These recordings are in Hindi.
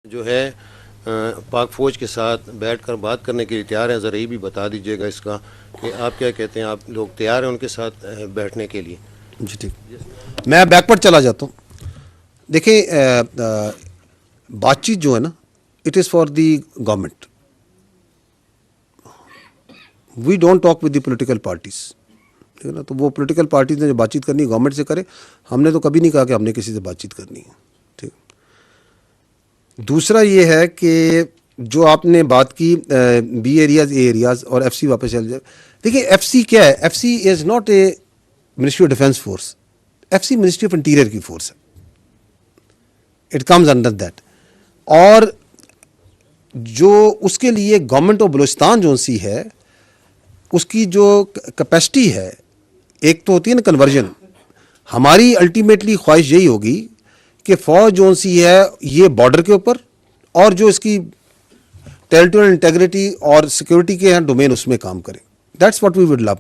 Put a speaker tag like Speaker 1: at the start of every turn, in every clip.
Speaker 1: जो है पाक फ़ौज के साथ बैठकर बात करने के लिए तैयार हैं। ज़रा ये भी बता दीजिएगा इसका कि आप क्या कहते हैं, आप लोग तैयार हैं उनके साथ बैठने के लिए?
Speaker 2: जी ठीक, मैं बैकवर्ड चला जाता हूँ। देखिए बातचीत जो है ना, it is for the government. We don't talk with the political parties, ठीक है ना। तो वो पॉलिटिकल पार्टीज ने जो बातचीत करनी है गवर्नमेंट से करे। हमने तो कभी नहीं कहा कि हमने किसी से बातचीत करनी है, ठीक। दूसरा ये है कि जो आपने बात की बी एरियाज, ए एरियाज और एफसी वापस चल जाए। देखिए एफसी क्या है? FC is not a ministry of defence force, FC ministry of interior की फोर्स है। It comes under that. और जो उसके लिए गवर्नमेंट ऑफ बलूचिस्तान जो सी है, उसकी जो कैपेसिटी है, एक तो होती है ना कन्वर्जन। हमारी अल्टीमेटली ख्वाहिश यही होगी कि फ़ौज जो सी है ये बॉर्डर के ऊपर और जो इसकी टेरिटोरियल इंटेग्रिटी और सिक्योरिटी के हैं डोमेन, उसमें काम करें। That's what we would love.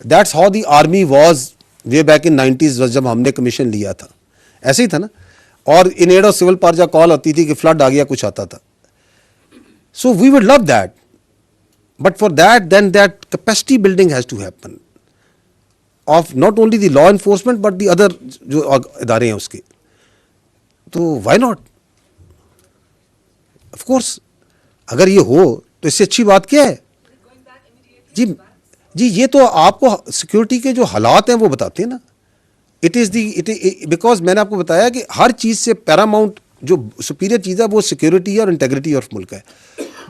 Speaker 2: That's how the army was way back in 90s, जब हमने कमीशन लिया था ऐसे ही था ना। और इन एड ऑफ सिविल पार जब कॉल आती थी कि फ्लड आ गया, कुछ आता था। So we would love that, but for that then that capacity building has to happen of not only the law enforcement but the other जो इदारे हैं उसके। तो वाई नॉट, ऑफ कोर्स अगर ये हो तो इससे अच्छी बात क्या है? जी जी, ये तो आपको सिक्योरिटी के जो हालात हैं वो बताते हैं ना। इट इज़ दी बिकॉज मैंने आपको बताया कि हर चीज़ से पैरामाउंट जो सुपीरियर चीज़ है वो सिक्योरिटी और इंटेग्रिटी ऑफ मुल्क है।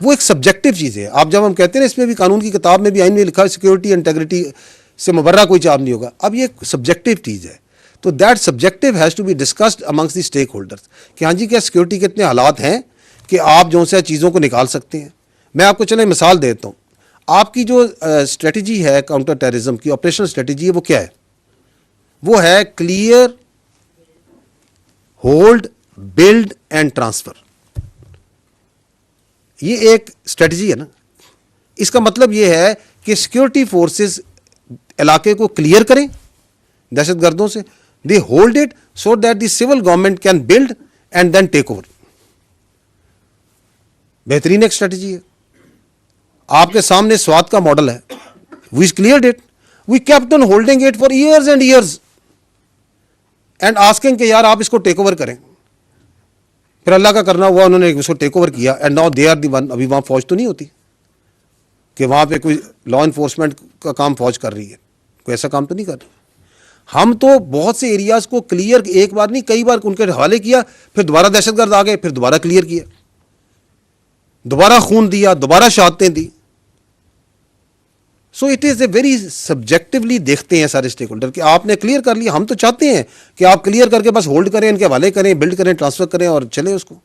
Speaker 2: वो एक सब्जेक्टिव चीज़ है। आप जब हम कहते हैं ना, इसमें भी कानून की किताब में भी आइन में लिखा है सिक्योरिटी इंटेग्रिटी से मुबर्रा कोई चाप नहीं होगा। अब ये सब्जेक्टिव चीज़ है, तो that subjective has to be discussed amongst the stakeholders कि हाँ जी, क्या सिक्योरिटी के इतने हालात हैं कि आप जो से चीज़ों को निकाल सकते हैं। मैं आपको चले मिसाल देता हूँ। आपकी जो स्ट्रेटजी है काउंटर टेररिज्म की, ऑपरेशनल स्ट्रेटजी है, वो क्या है? वो है clear, hold, build and transfer. ये एक स्ट्रेटजी है ना। इसका मतलब ये है कि सिक्योरिटी फोर्सेस इलाके को क्लियर करें दहशतगर्दों से, they hold it so that the civil government can build and then take over. बेहतरीन एक स्ट्रेटजी है। आपके सामने स्वात का मॉडल है। We cleared it, we kept on holding it for years and years and asking कि यार आप इसको टेक ओवर करें। फिर अल्लाह का करना हुआ, उन्होंने इसको टेक ओवर किया and now they are the one. अभी वहाँ फौज तो नहीं होती कि वहाँ पे कोई लॉ इन्फोर्समेंट का काम फौज कर रही है, कोई ऐसा काम तो नहीं कर रही। हम तो बहुत से एरियाज़ को क्लियर, एक बार नहीं कई बार उनके हवाले किया, फिर दोबारा दहशतगर्द आ गए, फिर दोबारा क्लियर किया, दोबारा खून दिया, दोबारा शहादतें दी। So it is a very subjectively देखते हैं सारे स्टेक होल्डर कि आपने क्लियर कर लिया। हम तो चाहते हैं कि आप क्लियर करके बस होल्ड करें, इनके हवाले करें, बिल्ड करें, ट्रांसफर करें और चले उसको।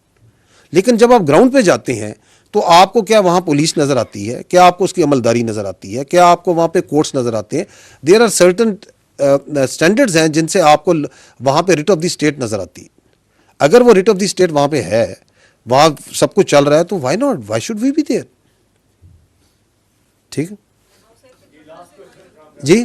Speaker 2: लेकिन जब आप ग्राउंड पे जाते हैं तो आपको क्या वहाँ पुलिस नज़र आती है? क्या आपको उसकी अमलदारी नज़र आती है? क्या आपको वहाँ पे कोर्ट्स नज़र आते हैं? देयर आर सर्टन स्टैंडर्ड्स हैं जिनसे आपको वहाँ पे रिट ऑफ द स्टेट नज़र आती है। अगर वो रिट ऑफ द स्टेट वहाँ पे है, वहाँ सब कुछ चल रहा है, तो why not, why should we be there? ठीक है जी।